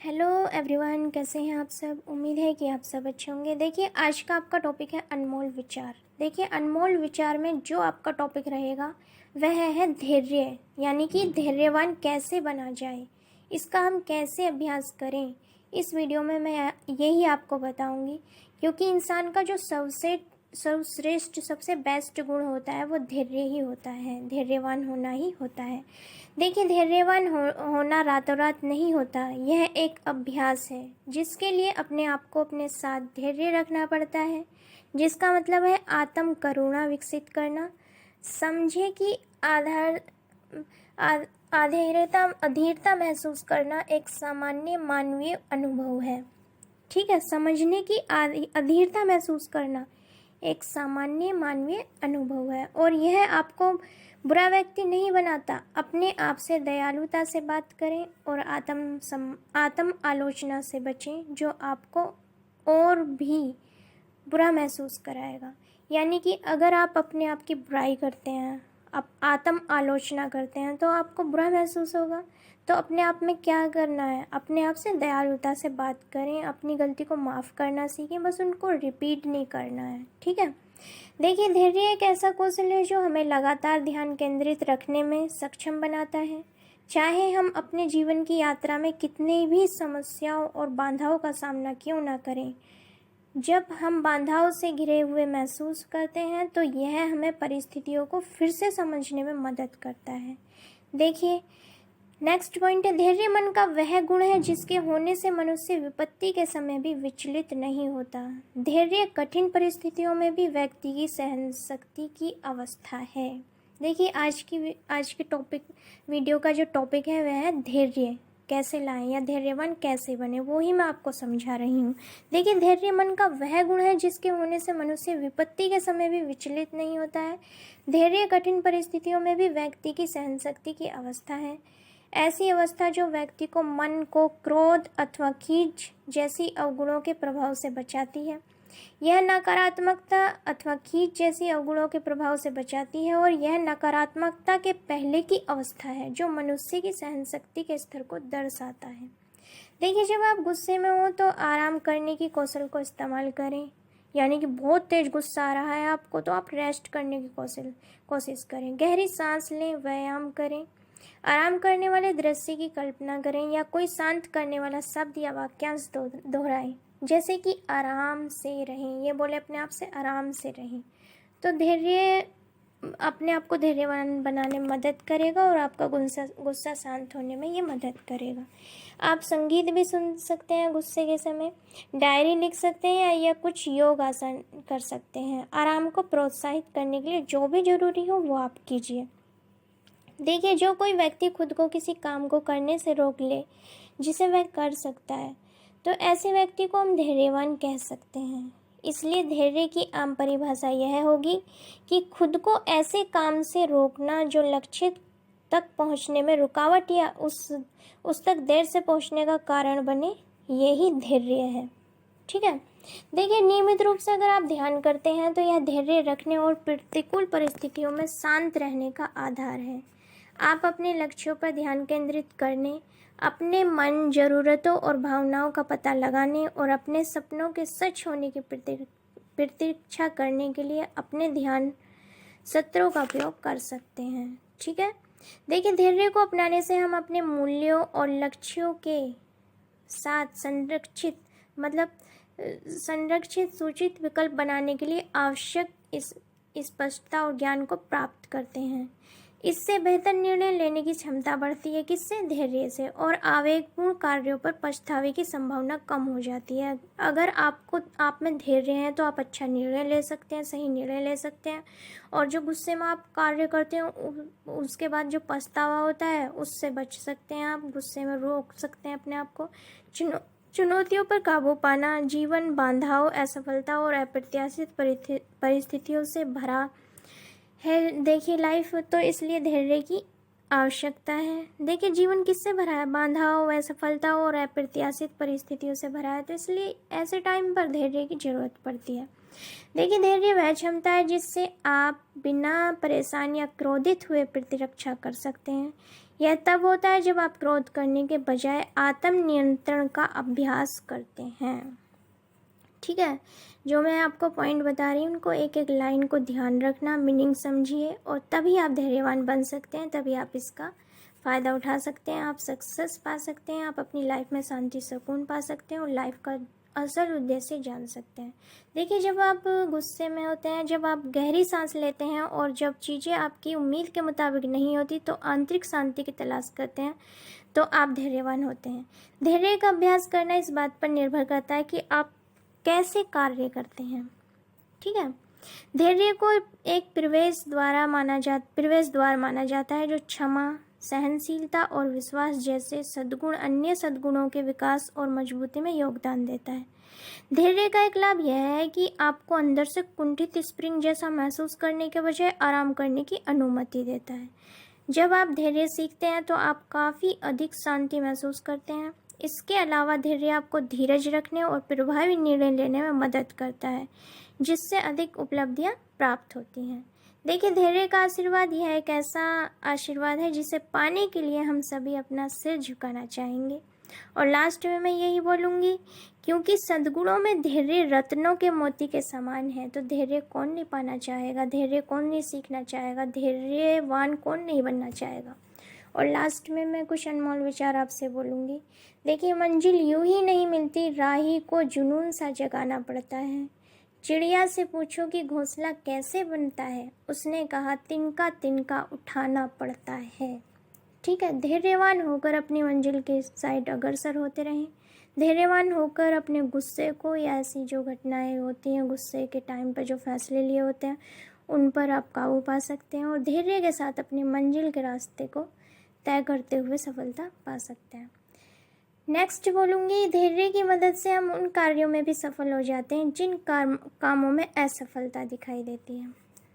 Hello everyone, कैसे हैं आप सब। उम्मीद है कि आप सब अच्छे होंगे। देखिए, आज का आपका टॉपिक है अनमोल विचार। देखिए, अनमोल विचार में जो आपका टॉपिक रहेगा वह है धैर्य, यानी कि धैर्यवान कैसे बना जाए, इसका हम कैसे अभ्यास करें। इस वीडियो में मैं यही आपको बताऊंगी, क्योंकि इंसान का जो सर्वश्रेष्ठ सबसे बेस्ट गुण होता है वो धैर्य ही होता है, धैर्यवान होना ही होता है। देखिए, धैर्यवान होना रातों रात नहीं होता, यह एक अभ्यास है जिसके लिए अपने आप को अपने साथ धैर्य रखना पड़ता है, जिसका मतलब है आत्म करुणा विकसित करना। समझे कि आधार अधीरता महसूस करना एक सामान्य मानवीय अनुभव है। ठीक है, समझने की अधीरता महसूस करना एक सामान्य मानवीय अनुभव है, और यह आपको बुरा व्यक्ति नहीं बनाता। अपने आप से दयालुता से बात करें और आत्म आलोचना से बचें, जो आपको और भी बुरा महसूस कराएगा। यानी कि अगर आप अपने आप की बुराई करते हैं, आप आत्म आलोचना करते हैं, तो आपको बुरा महसूस होगा। तो अपने आप में क्या करना है, अपने आप से दयालुता से बात करें, अपनी गलती को माफ़ करना सीखें, बस उनको रिपीट नहीं करना है। ठीक है। देखिए, धैर्य एक ऐसा कौशल है जो हमें लगातार ध्यान केंद्रित रखने में सक्षम बनाता है, चाहे हम अपने जीवन की यात्रा में कितनी भी समस्याओं और बाधाओं का सामना क्यों ना करें। जब हम बाधाओं से घिरे हुए महसूस करते हैं तो यह हमें परिस्थितियों को फिर से समझने में मदद करता है। देखिए, नेक्स्ट पॉइंट है, धैर्य मन का वह गुण है जिसके होने से मनुष्य विपत्ति के समय भी विचलित नहीं होता। धैर्य कठिन परिस्थितियों में भी व्यक्ति की सहन शक्ति की अवस्था है। देखिए, आज के वीडियो का जो टॉपिक है वह है धैर्य कैसे लाएं या धैर्यवान कैसे बने, वो ही मैं आपको समझा रही हूँ। देखिए, धैर्य मन का वह गुण है जिसके होने से मनुष्य विपत्ति के समय भी विचलित नहीं होता है। धैर्य कठिन परिस्थितियों में भी व्यक्ति की सहन शक्ति की अवस्था है, ऐसी अवस्था जो व्यक्ति को मन को क्रोध अथवा खींच जैसी अवगुणों के प्रभाव से बचाती है। यह नकारात्मकता अथवा खींच जैसी अवगुणों के प्रभाव से बचाती है, और यह नकारात्मकता के पहले की अवस्था है जो मनुष्य की सहन शक्ति के स्तर को दर्शाता है। देखिए, जब आप गुस्से में हो तो आराम करने की कौशल को इस्तेमाल करें। यानी कि बहुत तेज गुस्सा आ रहा है आपको, तो आप रेस्ट करने की कोशिश करें, गहरी सांस लें, व्यायाम करें, आराम करने वाले दृश्य की कल्पना करें, या कोई शांत करने वाला शब्द या वाक्यांश दोहराएं, जैसे कि आराम से रहें। ये बोले अपने आप से आराम से रहें। तो धैर्य अपने आप को धैर्यवान बनाने में मदद करेगा, और आपका गुस्सा शांत होने में ये मदद करेगा। आप संगीत भी सुन सकते हैं गुस्से के समय, डायरी लिख सकते हैं, या कुछ योग आसन कर सकते हैं। आराम को प्रोत्साहित करने के लिए जो भी जरूरी हो वो आप कीजिए। देखिए, जो कोई व्यक्ति खुद को किसी काम को करने से रोक ले जिसे वह कर सकता है, तो ऐसे व्यक्ति को हम धैर्यवान कह सकते हैं। इसलिए धैर्य की आम परिभाषा यह होगी कि खुद को ऐसे काम से रोकना जो लक्ष्य तक पहुंचने में रुकावट या उस तक देर से पहुंचने का कारण बने, यही धैर्य है। ठीक है। देखिए, नियमित रूप से अगर आप ध्यान करते हैं तो यह धैर्य रखने और प्रतिकूल परिस्थितियों में शांत रहने का आधार है। आप अपने लक्ष्यों पर ध्यान केंद्रित करने, अपने मन, ज़रूरतों और भावनाओं का पता लगाने और अपने सपनों के सच होने की प्रतीक्षा करने के लिए अपने ध्यान सत्रों का उपयोग कर सकते हैं। ठीक है। देखिए, धैर्य को अपनाने से हम अपने मूल्यों और लक्ष्यों के साथ संरक्षित सूचित विकल्प बनाने के लिए आवश्यक इस स्पष्टता और ज्ञान को प्राप्त करते हैं। इससे बेहतर निर्णय लेने की क्षमता बढ़ती है। किससे? धैर्य से। और आवेगपूर्ण कार्यों पर पछतावे की संभावना कम हो जाती है। अगर आप में धैर्य है तो आप अच्छा निर्णय ले सकते हैं, सही निर्णय ले सकते हैं, और जो गुस्से में आप कार्य करते हैं उसके बाद जो पछतावा होता है उससे बच सकते हैं। आप गुस्से में रोक सकते हैं अपने आप को। चुनौतियों पर काबू पाना, जीवन बाधाओं, असफलता और अप्रत्याशित परिस्थितियों से भरा है। देखिए, लाइफ तो इसलिए धैर्य की आवश्यकता है। देखिए, जीवन किससे भरा है? बाधाओं, असफलता और अप्रत्याशित परिस्थितियों से भरा है, तो इसलिए ऐसे टाइम पर धैर्य की जरूरत पड़ती है। देखिए, धैर्य वह क्षमता है जिससे आप बिना परेशान या क्रोधित हुए प्रतिरक्षा कर सकते हैं। यह तब होता है जब आप क्रोध करने के बजाय आत्म नियंत्रण का अभ्यास करते हैं। ठीक है, जो मैं आपको पॉइंट बता रही हूँ उनको एक एक लाइन को ध्यान रखना, मीनिंग समझिए, और तभी आप धैर्यवान बन सकते हैं, तभी आप इसका फ़ायदा उठा सकते हैं, आप सक्सेस पा सकते हैं, आप अपनी लाइफ में शांति सुकून पा सकते हैं और लाइफ का असल उद्देश्य जान सकते हैं। देखिए, जब आप गुस्से में होते हैं, जब आप गहरी सांस लेते हैं और जब चीज़ें आपकी उम्मीद के मुताबिक नहीं होती तो आंतरिक शांति की तलाश करते हैं, तो आप धैर्यवान होते हैं। धैर्य का अभ्यास करना इस बात पर निर्भर करता है कि आप कैसे कार्य करते हैं। ठीक है, धैर्य को एक प्रवेश द्वार माना जाता है जो क्षमा, सहनशीलता और विश्वास जैसे सद्गुण अन्य सद्गुणों के विकास और मजबूती में योगदान देता है। धैर्य का एक लाभ यह है कि आपको अंदर से कुंठित स्प्रिंग जैसा महसूस करने के बजाय आराम करने की अनुमति देता है। जब आप धैर्य सीखते हैं तो आप काफ़ी अधिक शांति महसूस करते हैं। इसके अलावा धैर्य आपको धीरज रखने और प्रभावी निर्णय लेने में मदद करता है, जिससे अधिक उपलब्धियां प्राप्त होती हैं। देखिए, धैर्य का आशीर्वाद यह एक ऐसा आशीर्वाद है जिसे पाने के लिए हम सभी अपना सिर झुकाना चाहेंगे। और लास्ट में मैं यही बोलूँगी, क्योंकि सद्गुणों में धैर्य रत्नों के मोती के समान है, तो धैर्य कौन नहीं पाना चाहेगा, धैर्य कौन नहीं सीखना चाहेगा, धैर्यवान कौन नहीं बनना चाहेगा। और लास्ट में मैं कुछ अनमोल विचार आपसे बोलूँगी। देखिए, मंजिल यूं ही नहीं मिलती, राही को जुनून सा जगाना पड़ता है। चिड़िया से पूछो कि घोंसला कैसे बनता है, उसने कहा तिनका तिनका उठाना पड़ता है। ठीक है, धैर्यवान होकर अपनी मंजिल के साइड अग्रसर होते रहें। धैर्यवान होकर अपने गुस्से को या ऐसी जो घटनाएं होती हैं गुस्से के टाइम पर जो फैसले लिए होते हैं उन पर आप काबू पा सकते हैं और धैर्य के साथ अपनी मंजिल के रास्ते को तय करते हुए सफलता पा सकते हैं। नेक्स्ट बोलूँगी, धैर्य की मदद से हम उन कार्यों में भी सफल हो जाते हैं जिन कामों में असफलता दिखाई देती है।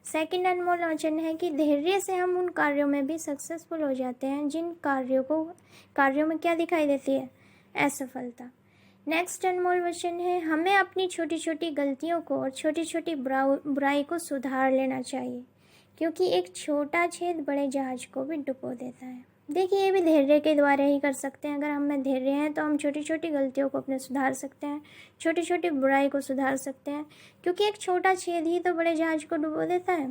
सेकंड अनमोल वचन है कि धैर्य से हम उन कार्यों में भी सक्सेसफुल हो जाते हैं जिन कार्यों में क्या दिखाई देती है, असफलता। नेक्स्ट अनमोल वचन है, हमें अपनी छोटी छोटी गलतियों को और छोटी छोटी बुराई को सुधार लेना चाहिए, क्योंकि एक छोटा छेद बड़े जहाज को भी डुबो देता है। देखिए, ये भी धैर्य के द्वारा ही कर सकते हैं। अगर हम में धैर्य है तो हम छोटी छोटी गलतियों को अपने सुधार सकते हैं, छोटी छोटी बुराई को सुधार सकते हैं, क्योंकि एक छोटा छेद ही तो बड़े जहाज को डुबो देता है।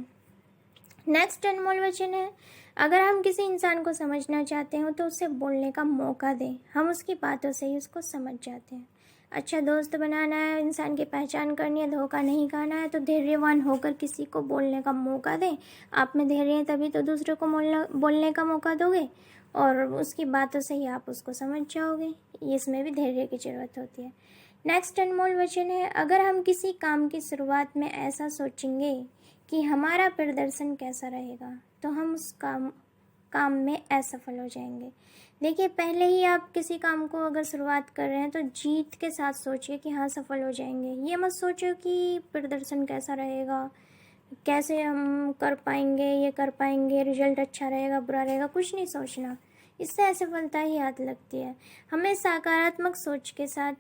नेक्स्ट अनमोल वचन है, अगर हम किसी इंसान को समझना चाहते हो तो उसे बोलने का मौका दें, हम उसकी बातों से ही उसको समझ जाते हैं। अच्छा दोस्त बनाना है, इंसान की पहचान करनी है, धोखा नहीं खाना है, तो धैर्यवान होकर किसी को बोलने का मौका दें। आप में धैर्य है तभी तो दूसरे को बोलने का मौका दोगे और उसकी बातों से ही आप उसको समझ जाओगे। इसमें भी धैर्य की ज़रूरत होती है। नेक्स्ट अनमोल वचन है, अगर हम किसी काम की शुरुआत में ऐसा सोचेंगे कि हमारा प्रदर्शन कैसा रहेगा तो हम उस काम में असफल हो जाएंगे। देखिए, पहले ही आप किसी काम को अगर शुरुआत कर रहे हैं तो जीत के साथ सोचिए कि हाँ सफल हो जाएंगे। ये मत सोचो कि प्रदर्शन कैसा रहेगा, कैसे हम कर पाएंगे, ये कर पाएंगे, रिजल्ट अच्छा रहेगा बुरा रहेगा, कुछ नहीं सोचना, इससे असफलता ही हाथ लगती है। हमें सकारात्मक सोच के साथ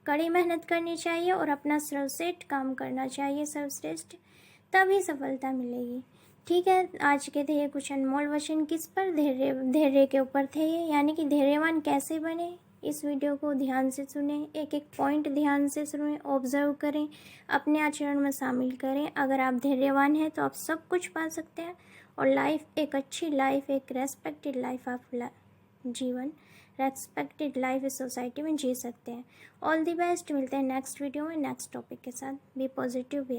कड़ी मेहनत करनी चाहिए और अपना सर्वश्रेष्ठ काम करना चाहिए, सर्वश्रेष्ठ, तभी सफलता मिलेगी। ठीक है, आज के थे ये कुछ अनमोल वचन, किस पर, धैर्य के ऊपर थे ये, यानी कि धैर्यवान कैसे बने। इस वीडियो को ध्यान से सुने, एक एक पॉइंट ध्यान से सुने, ऑब्जर्व करें, अपने आचरण में शामिल करें। अगर आप धैर्यवान हैं तो आप सब कुछ पा सकते हैं और लाइफ, एक अच्छी लाइफ, एक रेस्पेक्टेड लाइफ आप जीवन रेस्पेक्टेड लाइफ इस सोसाइटी में जी सकते हैं। ऑल द बेस्ट, मिलते हैं नेक्स्ट वीडियो में नेक्स्ट टॉपिक के साथ। B positive, B